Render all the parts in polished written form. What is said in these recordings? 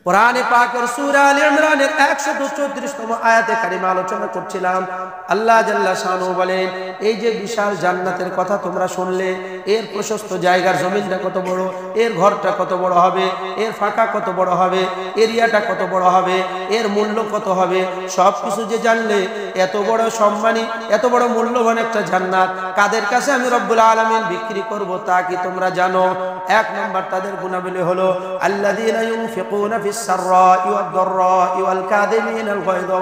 কোরআনে পাকের সূরা আলে ইমরানের 134তম আয়াতে কারিমা আলোচনা করছিলাম। আল্লাহ জাল্লা শানহু বলেন, এই যে বিশাল জান্নাতের কথা তোমরা শুনলে, এর প্রশস্ত জায়গার জমিনটা কত বড়, এর ঘরটা কত বড় হবে, এর ফাঁকা কত বড় হবে, এরিয়াটা কত বড় হবে, এর মূল্য কত হবে, সব কিছু যে জানলে, এত বড় সম্মানী, এত বড় মূল্যবান একটা জান্নাত কাদের কাছে আমি রব্বুল আলামিন বিক্রি করব তা কি তোমরা জানো? এক নম্বর তাদের গুণাবলী হলো আল্লাযীনা ইউনফিকুনা ফিস-সাররা'i ওয়াদ-দাররা'i ওয়াল-কাযিমিনাল গায়যা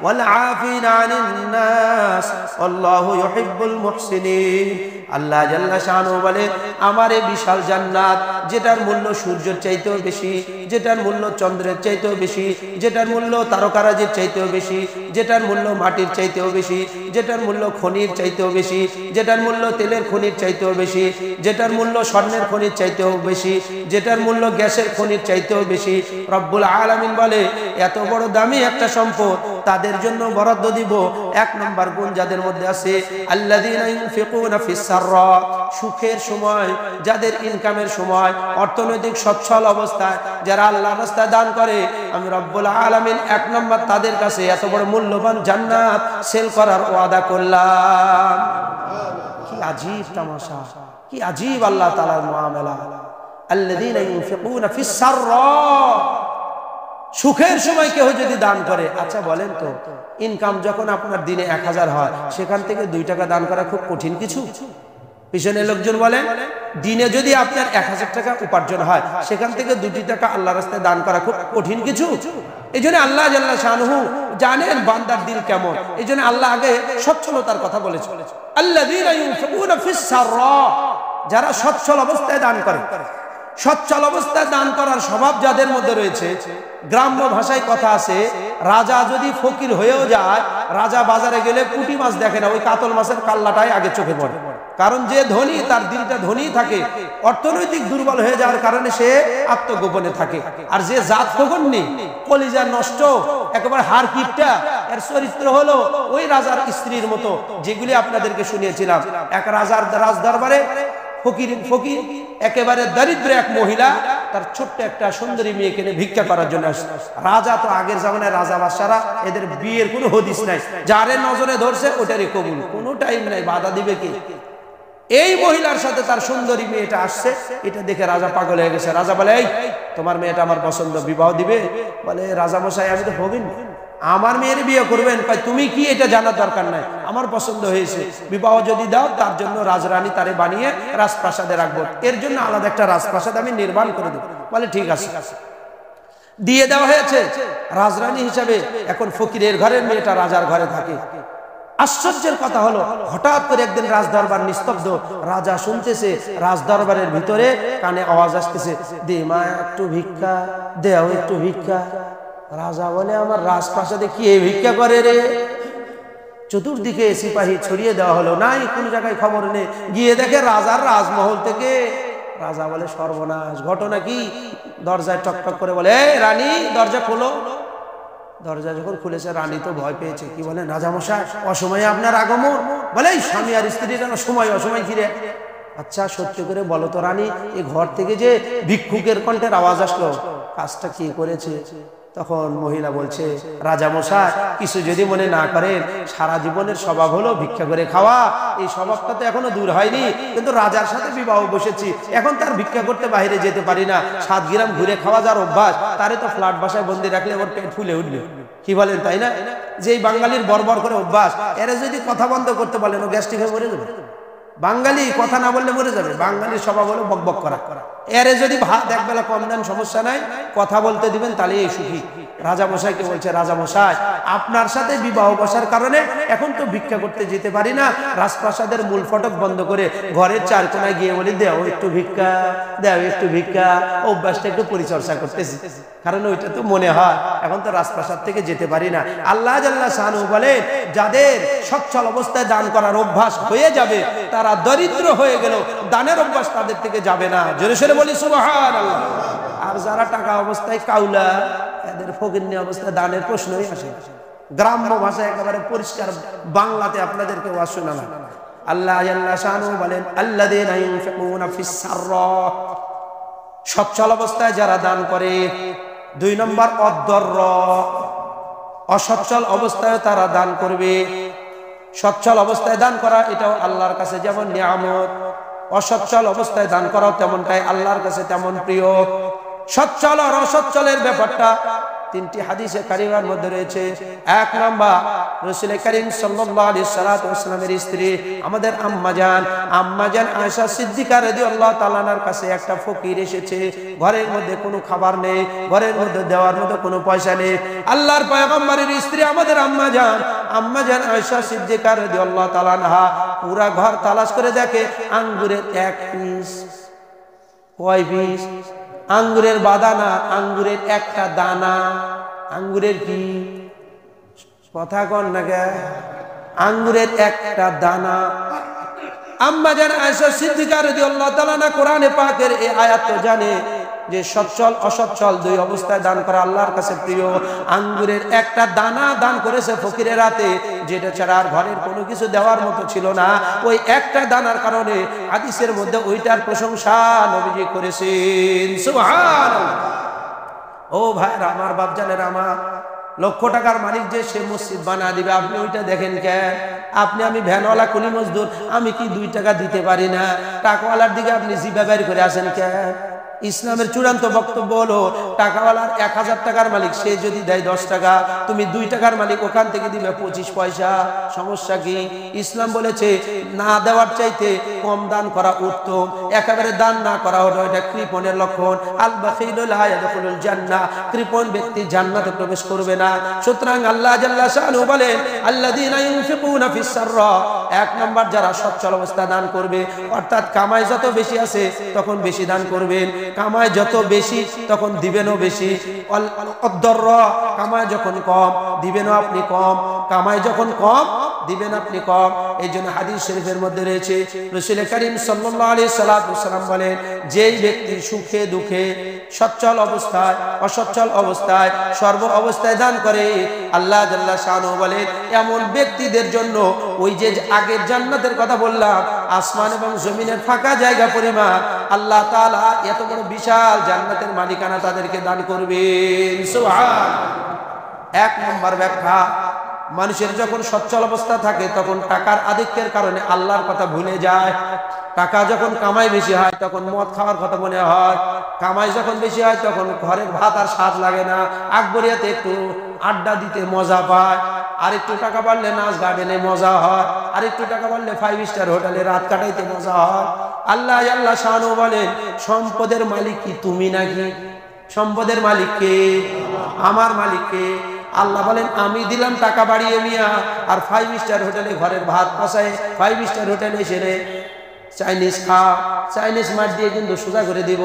ওয়াল-'আফিনা 'আনিন নাস আল্লাহু ইউহিব্বুল মুহসিনিন। আল্লাহ জাল্লা শানহু বলে, আমার এই বিশাল জান্নাত, যেটার মূল্য সূর্যের চাইতেও বেশি, যেটার মূল্য চন্দ্রের চাইতেও বেশি, যেটার মূল্য তারকারাজির চাইতেও বেশি, যেটার মূল্য মাটির চাইতেও বেশি, যেটার মূল্য খনির চাইতেও বেশি, যেটার মূল্য তেলের খনির চাইতেও বেশি, যেটার মূল্য স্বর্ণের খনির চাইতেও বেশি, যেটার মূল্য গ্যাসের খনির চাইতেও বেশি। রব্বুল আলামিন বলে, এত বড় দামি একটা সম্পদ তাদের জন্য বরাদ্দ দিব। এক নম্বর গুণ যাদের মধ্যে আছে, আল্লাযীনা ইউনফিকুনা ফিস-সাররা, সুখের সময়, যাদের ইনকামের সময়, অর্থনৈতিক সচ্ছল অবস্থায় যারা আল্লাহর রাস্তায় দান করে, আমি রব্বুল আলামিন এক নম্বর তাদের কাছে এত বড় মূল্যবান জান্নাত সেল করার ওয়াদা করলাম। কি আজীব তামাশা, কি আজীব আল্লাহ তাআলার মুআমালা। আল্লাযীনা ইউনফিকুনা ফিস-সাররা, সুখের সময় কেউ যদি দান করে, আচ্ছা বলেন তো, ইনকাম যখন আপনার দিনে 1000 হয়, সেখান থেকে 2 টাকা দান করা খুব কঠিন কিছু? পিছনে লোকজন বলেন, দিনে যদি আপনার 1000 টাকা উপার্জন হয়, সেখান থেকে 2 টাকা আল্লাহর রাস্তায় দান করা খুব কঠিন কিছু? এই জন্য আল্লাহ জাল্লা শানহু জানেন বান্দার দিল কেমন, এই জন্য আল্লাহ আগে সচ্ছলতার কথা বলেছে। আল্লাযীনা ইউনফিকুনা ফিস-সাররা, যারা সচ্ছল অবস্থায় দান করে। সচ্ছল অবস্থায় দান করার স্বভাব যাদের মধ্যে রয়েছে, গ্রাম্য ভাষায় কথা আছে, রাজা যদি ফকির হয়েও যায়, রাজা বাজারে গেলে পুঁটি মাছ দেখে না, ওই কাতল মাছের কাল্লাটাই আগে চোখে পড়ে। কারণ যে ধনী, তার দিলটা ধনী থাকে, অর্থনৈতিক দুর্বল হয়ে যাওয়ার কারণে সে আত্মগোপনে থাকে। আর যে জাত খগন্নি, কলিজা নষ্ট, একেবারে হাড় কিপটা, এর চরিত্র হলো ওই রাজার স্ত্রীর মতো, যেগুলি আপনাদেরকে শুনিয়েছিলাম। এক রাজার রাজদরবারে ফকির একেবারে দরিদ্র এক মহিলা তার ছোট্ট একটা সুন্দরী মেয়েকে নিয়ে ভিক্ষা করার জন্য আসছে। রাজা তো আগের জামানায় রাজা বাদশারা, এদের বিয়ের কোনো হদিস নাই, যারে নজরে ধরছে ওটারই কবুল, কোনো টাইম নাই, বাধা দিবে কি? এই মহিলার সাথে তার সুন্দরী মেয়েটা আসছে, এটা দেখে রাজা পাগল হয়ে গেছে। রাজা বলে, এই তোমার মেয়েটা আমার পছন্দ, বিবাহ দিবে? বলে, রাজা মশাই আমি তো হবেন, আমার মেয়ের বিয়ে করবেন? কয়, তুমি কি এটা জানার দরকার নাই, আমার পছন্দ হয়েছে, বিবাহ যদি দাও তার জন্য রাজরানী তারে বানিয়ে রাজপ্রাসাদে রাখবো, এর জন্য আলাদা একটা রাজপ্রাসাদ আমি নির্মাণ করে দেবো। বলে ঠিক আছে, দিয়ে দেওয়া হয়েছে। রাজরানী হিসাবে এখন ফকিরের ঘরের মেয়েটা রাজার ঘরে থাকে। আশ্চর্যের কথা হলো, হঠাৎ করে একদিন রাজদরবার নিস্তব্ধ, রাজা শুনতেছে রাজদরবারের ভিতরে কানে আওয়াজ আসতেছে, দে মা একটু ভিক্ষা, দেও একটু ভিক্ষা। রাজা বলে, আমার রাজপ্রাসাদে কি এই ভিক্ষা করে রে? চতুর্দিকে সিপাহী ছড়িয়ে দেওয়া হলো, নাই কোনো জায়গায় খবর নেই। গিয়ে দেখে রাজার রাজমহল থেকে। রাজা বলে, সর্বনাশ, ঘটনা কি? দরজায় টকটক করে বলে, এই রানী দরজা খোলো। দরজা যখন খুলেছে, রানী তো ভয় পেয়েছে। কি বলে, রাজামশাই অসময়ে আপনার আগমন? বলে, এই স্বামী আর স্ত্রীর সময় অসময় ফিরে। আচ্ছা সত্য করে বলো তো রানী, এই ঘর থেকে যে ভিক্ষুকের কণ্ঠের আওয়াজ আসলো, কাজটা কি করেছে? তখন মহিলা বলছে, রাজামশাই কিছু যদি মনে না করেন, সারা জীবনের স্বভাব হলো ভিক্ষা করে খাওয়া, এই স্বভাবটা তো এখনো দূর হয়নি, কিন্তু রাজার সাথে বিবাহ বসেছি, এখন তার ভিক্ষা করতে বাইরে যেতে পারি না, 7 গ্রাম ঘুরে খাওয়া যার অভ্যাস, তারে তো ফ্ল্যাট বাসায় বন্দি রাখলে ওর পেট ফুলে উঠবে। কি বলেন, তাই না? যে বাঙালির বর্বর করে অভ্যাস, এরা যদি কথা বন্ধ করতে বলেন, ও গ্যাস্ট্রিক হয়ে মরে যাবে। বাঙালি কথা না বললে মরে যাবে, বাঙালির স্বভাব হলো বকবক করা। এরে যদি ভাত একবেলা কম দেন সমস্যা নাই, কথা বলতে দিবেন, তাহলে এই সুখী। রাজামশাইকে বলছে, রাজামশাই আপনার সাথে বিবাহ বসার কারণে এখন তো ভিক্ষা করতে যেতে পারি না, রাজপ্রাসাদের মূল ফটক বন্ধ করে ঘরের 4 কোণায় গিয়ে বলি, দেও একটু ভিক্ষা, দেও একটু ভিক্ষা। অভ্যাসটা একটু পরিচর্যা করতেছি, কারণ ওইটা তো মনে হয় এখন তো রাজপ্রাসাদ থেকে যেতে পারি না। আল্লাহ জাল্লা শানহু বলেন, যাদের সচ্ছল অবস্থায় দান করার অভ্যাস হয়ে যাবে, তারা দরিদ্র হয়ে গেল, দানের অভ্যাস তাদের থেকে যাবে না। জোরে সোরে বলি সুবহানাল্লাহ। আর যারা টাকা অবস্থায় কাউলা, এদের ফকিরনি অবস্থায় দানের প্রশ্নই আসে। গ্রাম্য ভাষায় একেবারে পরিষ্কার বাংলাতে আপনাদেরকে ওয়াজ শোনালাম। আল্লাহ জাল্লা শানহু বলেন, আল্লাযীনা ইউনফিকুনা ফিস-সাররা, সচ্ছল অবস্থায় যারা দান করে। 2 নম্বর অদ্দর্র, অসচ্ছল অবস্থায় তারা দান করবে। সচ্ছল অবস্থায় দান করা এটাও আল্লাহর কাছে যেমন নিয়ামত, অসচ্ছল অবস্থায় দান করাও তেমনটাই আল্লাহর কাছে তেমন প্রিয়। সচ্ছল আর অসচ্ছলের ব্যাপারটা 3টি হাদিসে কারিমার মধ্যে রয়েছে। 1 নম্বর রাসূল করিম সাল্লাল্লাহু আলাইহি ওয়াসাল্লামের স্ত্রী আমাদের আম্মাজান আয়েশা সিদ্দিকা রাদিয়াল্লাহু তাআলা আনহার কাছে একটা ফকির এসেছে। ঘরের মধ্যে কোনো খাবার নেই, ঘরের মধ্যে দেওয়ার মতো কোনো পয়সা নেই। আল্লাহর পয়গম্বরের স্ত্রী আমাদের আম্মাজান আয়েশা সিদ্দিকা রাদিয়াল্লাহু তাআলা আনহা পুরা ঘর তালাশ করে দেখে আঙ্গুরের 1 পিস। কয় পিস? আঙ্গুরের বাদানা, আঙ্গুরের একটা দানা। আঙ্গুরের কি কথা কন না কে? আঙ্গুরের একটা দানা। আম্মাজান আয়েশা সিদ্দিকা রাদিয়াল্লাহু তাআলা আনহা কোরআনে পাকের এই আয়াত তো জানে যে সচ্ছল অসচ্ছল 2 অবস্থায় দান করা আল্লাহর কাছে প্রিয়। আঙ্গুরের একটা দানা দান করেছে ফকিরের হাতে, যেটা ছাড়া আর ঘরের কোনো কিছু দেওয়ার মতো ছিল না। ওই একটা দানার কারণে হাদিসের মধ্যে ওইটার প্রশংসা নবীজি করেছেন। সুবহানাল্লাহ। ও ভাইরা আমার, বাপজানেরা আমার, লক্ষ টাকার মালিক যে সে মসজিদ বানা দিবে, আপনি ওইটা দেখেন কেন? আমি ভ্যানওয়ালা কুলি মজদুর, আমি কি 2 টাকা দিতে পারি না? টাকাওয়ালার দিকে আপনি জিভা বের করে আসেন কেন? ইসলামের চূড়ান্ত বক্তব্য হলো টাকাওয়ালার 1000 টাকার মালিক, সে যদি দেয় 10 টাকা, তুমি 2 টাকার মালিক, ওখান থেকে দিবে 25 পয়সা। সমস্যা কি? ইসলাম বলেছে না দেওয়ার চাইতে কম দান করা উত্তম। একেবারে দান না করা হলো এটা কৃপণের লক্ষণ। আল বাখিলু লা ইয়াদখুলুল জান্নাহ, কৃপণ ব্যক্তি জান্নাতে প্রবেশ করবে না। সুতরাং আল্লাহ জাল্লা শানহু বলেন আল্লাযীনা ইউনফিকুনা ফিস সাররা, 1 নম্বর যারা সচ্ছল অবস্থা দান করবে, অর্থাৎ কামাই যত বেশি আছে তখন বেশি দান করবেন, কামায় যত বেশি তখন দিবেনও বেশি। অদ্দর্র, কামায় যখন কম দিবেনও আপনি কম, কামায় যখন কম দিবেন আপনি কম। এই জন্য হাদিস শরীফের মধ্যে রয়েছে রাসূল করিম সাল্লাল্লাহু আলাইহি ওয়াসাল্লাম বলেন, যেই ব্যক্তি সুখে দুঃখে সচ্ছল অবস্থায় অসচ্ছল অবস্থায় সর্ব অবস্থায় দান করে, আল্লাহ জাল্লা শানহু বলেন এমন ব্যক্তিদের জন্য ওই যে আগের জান্নাতের কথা বললাম, আসমান এবং জমিনের ফাঁকা জায়গা পরিমাণ আল্লাহ তাআলা এত বড় বিশাল জান্নাতের মালিকানা তাদেরকে দান করবেন। সুবহানাল্লাহ। 1 নম্বর ব্যাখ্যা, মানুষের যখন সচ্ছল অবস্থা থাকে তখন টাকার আধিক্যের কারণে আল্লাহর কথা ভুলে যায়। টাকা যখন কামাই বেশি হয় তখন মদ খাওয়ার কথা মনে হয়, কামাই যখন বেশি হয় তখন ঘরের ভাত আর স্বাদ লাগে না, আকবরিয়াতে একটু আড্ডা দিতে মজা পায়, আর একটু টাকা বাড়লে নাচ গার্ডেনে মজা হয়, আর একটু টাকা বাড়লে 5 স্টার হোটেলে রাত কাটাইতে মজা হয়। আল্লাহ আল্লাহ শানহু বলেন, সম্পদের মালিক কি তুমি নাকি? সম্পদের মালিক কে? আমার মালিক কে? আল্লাহ বলেন আমি দিলাম টাকা বাড়িয়ে মিয়া, আর 5 স্টার হোটেলে ঘরের ভাত পচায় 5 স্টার হোটেলে এসে চাইনিজ খাও, চাইনিজ মাছ দিয়ে কিন্তু সোজা করে দিব।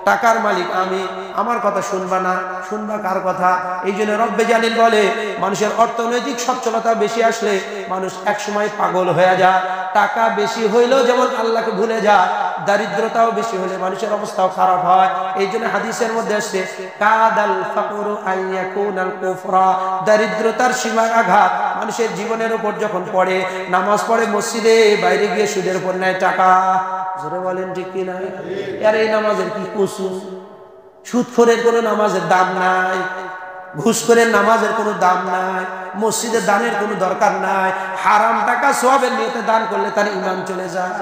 টাকার মালিক আমি, আমার কথা শুনবা না, শুনবা কার কথা? এই জন্য রব্বে জালিল বলে মানুষের অর্থনৈতিক সচ্ছলতা বেশি আসলে মানুষ একসময় পাগল হয়ে যায়। টাকা বেশি হইলেও যেমন আল্লাহকে ভুলে যায়, দারিদ্রতাও বেশি হলে মানুষের অবস্থাও খারাপ হয়। এই জন্য হাদিসের মধ্যে আসছে কাদাল ফাকরু আইয়াকুনাল কুফরা, দারিদ্রতার সীমা আঘাত মানুষের জীবনের উপর যখন পড়ে, নামাজ পড়ে মসজিদে, বাইরে গিয়ে সুদের উপর নেয় টাকা। জোরে বলেন ঠিক কি না? আর এই নামাজের কি কসু? সুদখোরের কোনো নামাজের দাম নাই, ঘুষখোরের নামাজের কোনো দাম নাই, মসজিদের দানের কোনো দরকার নাই। হারাম টাকা সওয়াবের নিয়তে দান করলে তার ঈমান চলে যায়।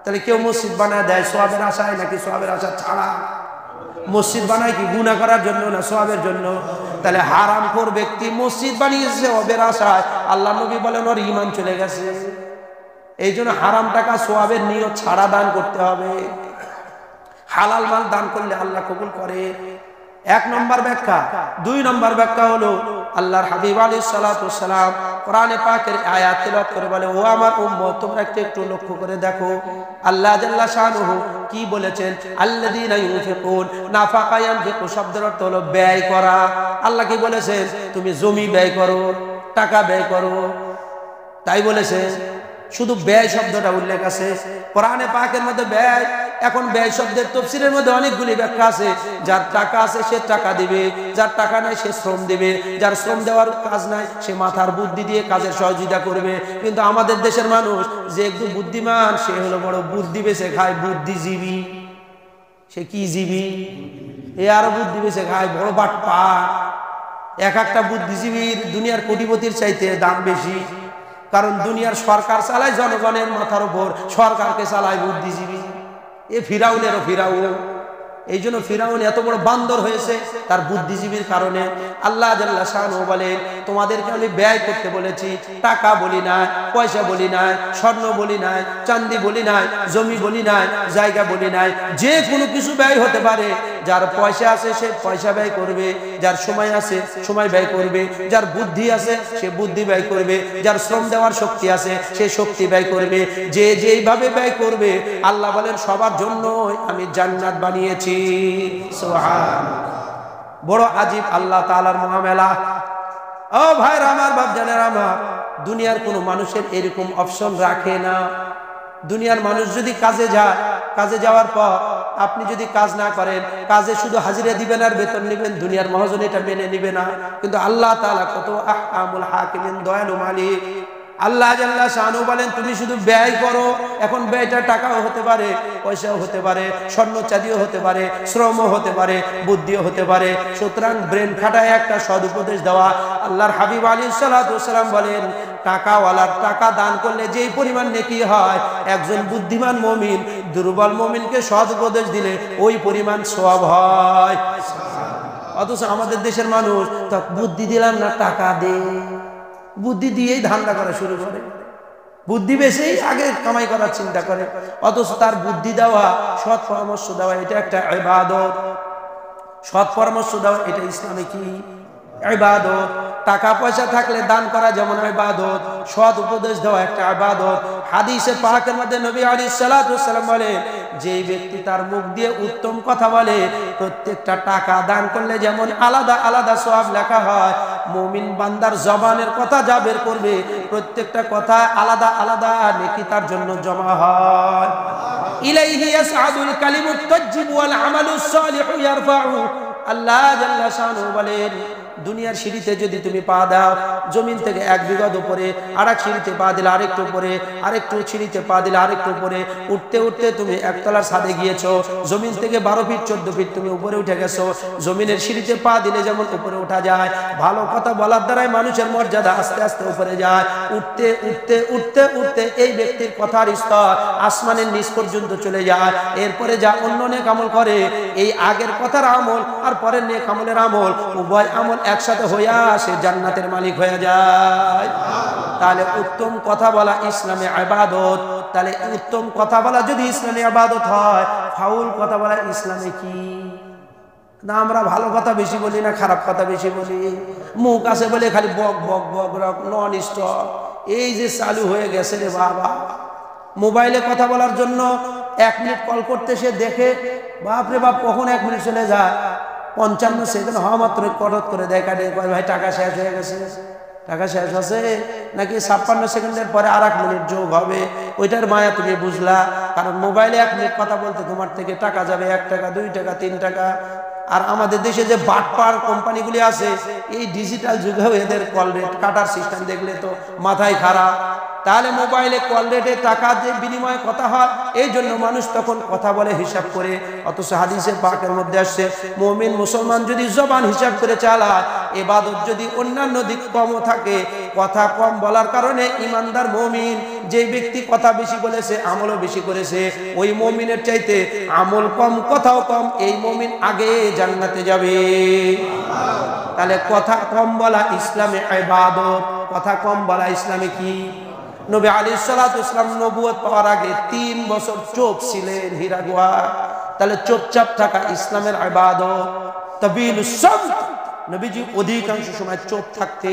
তাহলে কেউ মসজিদ বানায় দেয় সওয়াবের আশায় নাকি সওয়াবের আশা ছাড়া? মসজিদ বানায় কি গুনাহ করার জন্য না সওয়াবের জন্য? তাহলে হারামখোর ব্যক্তি মসজিদ বানিয়েছে সওয়াবের আশায়, আল্লাহ নবী বলেন ওর ঈমান চলে গেছে। এই জন্য হারাম টাকা সওয়াবের নিয়ত ছাড়া দান করতে হবে। হালাল মাল দান করলে আল্লাহ কবুল করে। 1 নম্বর ব্যাখ্যা। 2 নম্বর ব্যাখ্যা হলো আল্লাহর হাবিব আলাইহিস সালাতু ওয়াস সালাম কোরআনে পাকের আয়াত তেলাওয়াত করে বলে, ও আমার উম্মত তোমরা একটু লক্ষ্য করে দেখো আল্লাহ জাল্লা শানুহু কি বলেছেন। আল্লাযীনা ইউনফিকুন, নাফাকা ইয়ানফিকু শব্দের অর্থ হলো ব্যয় করা। আল্লাহ কি বলেছেন? তুমি জমি ব্যয় করো, টাকা ব্যয় করো, তাই বলেছে। শুধু ব্যয় শব্দটা উল্লেখ আছে কোরআনে পাকের মধ্যে। ব্যয়, এখন ব্যয় শব্দের তাফসীরের মধ্যে অনেকগুলি ব্যাখ্যা আছে। যার টাকা আছে সে টাকা দিবে, যার টাকা নাই সে শ্রম দিবে, যার শ্রম দেওয়ার কাজ নাই সে মাথার বুদ্ধি দিয়ে কাজের সহযোগিতা করবে। কিন্তু আমাদের দেশের মানুষ যে একটু বুদ্ধিমান সে হলো বড় বুদ্ধি বেছে খায়, বুদ্ধিজীবী। সে কি জীবী, এ আরো বুদ্ধি বেশি খায়, বড় বাটপা। এক একটা বুদ্ধিজীবীর দুনিয়ার কোটিপতির চাইতে দাম বেশি, কারণ দুনিয়ার সরকার চালায় জনগণের মাথার উপর, সরকারকে চালায় বুদ্ধিজীবী। এ ফিরাউনেরও ফিরাউন। এই জন্য ফিরাউন এত বড় বান্দর হয়েছে তার বুদ্ধিজীবীর কারণে। আল্লাহ জাল্লা শাআনুহু বলেন, তোমাদেরকে আমি ব্যয় করতে বলেছি, টাকা বলি নাই, পয়সা বলি নাই, স্বর্ণ বলি নাই, চাঁদি বলি নাই, জমি বলি নাই, জায়গা বলি নাই। যে কোনো কিছু ব্যয় হতে পারে। যার পয়সা আছে সে পয়সা ব্যয় করবে, যার সময় আছে সময় ব্যয় করবে, যার বুদ্ধি আছে সে বুদ্ধি ব্যয় করবে, যার শ্রম দেওয়ার শক্তি আছে সে শক্তি ব্যয় করবে। যে যেইভাবে ব্যয় করবে আল্লাহ বলেন সবার জন্য আমি জান্নাত বানিয়েছি। বড় আজীব আল্লাহ তাআলার মুআমালা। ও ভাইরা আমার, বাপজানেরা আমার, দুনিয়ার কোন মানুষের এরকম অপশন রাখে না। দুনিয়ার মানুষ যদি কাজে যায়, কাজে যাওয়ার পর আপনি যদি কাজ না করেন, কাজে শুধু হাজিরা দিবেন আর বেতন নেবেন, দুনিয়ার মহাজন এটা মেনে নিবে না। কিন্তু আল্লাহ তাআলা কত আহকামুল হাকিমিন, দয়ালু মালিক। আল্লাহ জাল্লা শাআনুহু বলেন তুমি শুধু ব্যয় করো। এখন ব্যয়টা টাকাও হতে পারে, পয়সাও হতে পারে, স্বর্ণ চাঁদিও হতে পারে, শ্রমও হতে পারে, বুদ্ধিও হতে পারে। সুতরাং ব্রেন খাটায় একটা সদ উপদেশ দেওয়া। আল্লাহর হাবিব আলাইহিস সালাতু ওয়াস সালাম বলেন, টাকাওয়ালার টাকা দান করলে যেই পরিমাণ নেকি হয়, একজন বুদ্ধিমান মুমিন দুর্বল মুমিনকে সদ উপদেশ দিলে ওই পরিমাণ সওয়াব হয়। অথচ আমাদের দেশের মানুষ তো বুদ্ধি দিলাম না, টাকা দে, বুদ্ধি দিয়েই ধান্দা করা শুরু করে। বুদ্ধি বেশি আগে কামাই করার চিন্তা করে। অথচ তার বুদ্ধি দেওয়া, সৎ পরামর্শ দেওয়া এটা একটা ইবাদত। সৎ পরামর্শ দেওয়া এটা ইসলামে কি ইবাদত। টাকা পয়সা থাকলে দান করা যেমন ইবাদত, সৎ উপদেশ দেওয়া একটা ইবাদত। হাদিসে পাকের মধ্যে নবী আলাইহিস সালাতু ওয়াস সালাম বলেন, যে ব্যক্তি তার মুখ দিয়ে উত্তম কথা বলে, প্রত্যেকটা টাকা দান করলে যেমন আলাদা আলাদা সওয়াব লেখা হয়, মুমিন বান্দার জবানের কথা যা বের করবে প্রত্যেকটা কথা আলাদা আলাদা নেকি তার জন্য জমা হয়। ইলাইহি ইয়াসআদুল কালিমুত তাইয়্যিব ওয়াল আমালুস সালিহু ইয়ারফাউ। আল্লাহ জাল্লা শাআনুহু বলেন, দুনিয়ার সিঁড়িতে যদি তুমি পা দাও, জমিন থেকে 1 বিঘত উপরে, আরেক সিঁড়িতে পা দিলে আরেকটু উপরে, আরেকটু সিঁড়িতে পা দিলে আরেকটু উপরে, উঠতে উঠতে তুমি একতলার ছাদে গিয়েছো, জমিন থেকে 12 ফিট 14 ফিট তুমি উপরে উঠে গেছো। জমিনের সিঁড়িতে পা দিলে যেমন উপরে ওঠা যায়, ভালো কথা বলার দ্বারাই মানুষের মর্যাদা আস্তে আস্তে উপরে যায়। উঠতে উঠতে উঠতে উঠতে এই ব্যক্তির কথার স্তর আসমানের নিচ পর্যন্ত চলে যায়। এরপরে যা অন্য নেক আমল করে, এই আগের কথার আমল আর পরের নেক আমলের আমল, উভয় আমল একসাথে হইয়া সে জান্নাতের মালিক হয়ে যায়। তাহলে উত্তম কথা বলা ইসলামে ইবাদত। তাহলে উত্তম কথা বলা যদি ইসলামে ইবাদত হয়, ফাউল কথা বলা ইসলামে কি না? আমরা ভালো কথা বেশি বলি না, খারাপ কথা বেশি বলি। মুখ আছে বলে খালি বক বক বক রক, নন স্টপ। এই যে চালু হয়ে গেছে রে বাবা, মোবাইলে কথা বলার জন্য 1 মিনিট কল করতে সে দেখে, বাপরে বাপ কখন 1 মিনিট চলে যায়। 55 সেকেন্ড হওয়া মাত্র কটত করে দেয়, কাটে, ভাই টাকা শেষ হয়ে গেছে। টাকা শেষ আছে নাকি 56 সেকেন্ডের পরে আর 1 মিনিট যোগ হবে, ওইটার মায়া তুমি বুঝলা। কারণ মোবাইলে 1 মিনিট কথা বলতে তোমার থেকে টাকা যাবে 1 টাকা, 2 টাকা, 3 টাকা। আর আমাদের দেশে যে বাটপার কোম্পানিগুলি আছে, এই ডিজিটাল যুগেও এদের কল রেট কাটার সিস্টেম দেখলে তো মাথায় খারাপ। তাহলে মোবাইলে কল রেটে টাকা দিয়ে বিনিময়ে কথা হয়, এই জন্য মানুষ তখন কথা বলে হিসাব করে। অথচ হাদিসে পাকের মধ্যে আসছে, মুমিন মুসলমান যদি জবান হিসাব করে চালায়, ইবাদত যদি অন্যান্য দিক কমও থাকে, কথা কম বলার কারণে ইমানদার মুমিন, যে ব্যক্তি কথা বেশি বলেছে আমলও বেশি করেছে, ওই মুমিনের চাইতে আমল কম কথাও কম, এই মুমিন আগে জান্নাতে যাবে। তাহলে কথা কম বলা ইসলামে ইবাদত। কথা কম বলা ইসলামে কি? নবী আলাইহিস সালাতু ওয়াস সালাম নবুয়ত পাওয়ার আগে 3 বছর চুপ ছিলেন হীরা গুহা। তাহলে চুপচাপ থাকা ইসলামের ইবাদত। তাবিলুস সামত, নবীজি অধিকাংশ সময় চুপ থাকতে,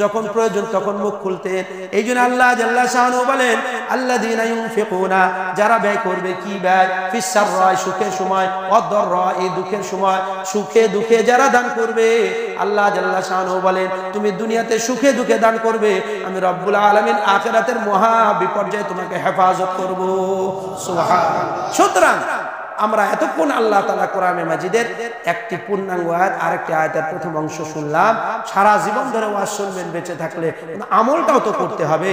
যখন প্রয়োজন তখন মুখ খুলতেন। এই জন্য আল্লাহ জাল্লা শাআনুহু বলেন, আল্লাযীনা ইউনফিকুনা, যারা ব্যয় করবে, কি ব্যয়? ফিস সাররাই, সুখের সময়, ওয়াদ-দাররাই, দুঃখের সময়। সুখে দুঃখে যারা দান করবে, আল্লাহ জাল্লা শাআনুহু বলেন, তুমি দুনিয়াতে সুখে দুঃখে দান করবে, আমি রব্বুল আলামিন আখিরাতের মহা বিপর্যয়ে তোমাকে হেফাজত করব। সুবহানাল্লাহ। সুতরাং আমরা এতক্ষণ আল্লাহ তাআলা কোরআনে মাজিদের একটি পূর্ণাঙ্গ আয়াত, আরেকটি আয়াতের প্রথম অংশ শুনলাম। সারা জীবন ধরে ওয়াজ শুনবেন বেঁচে থাকলে, আমলটাও তো করতে হবে।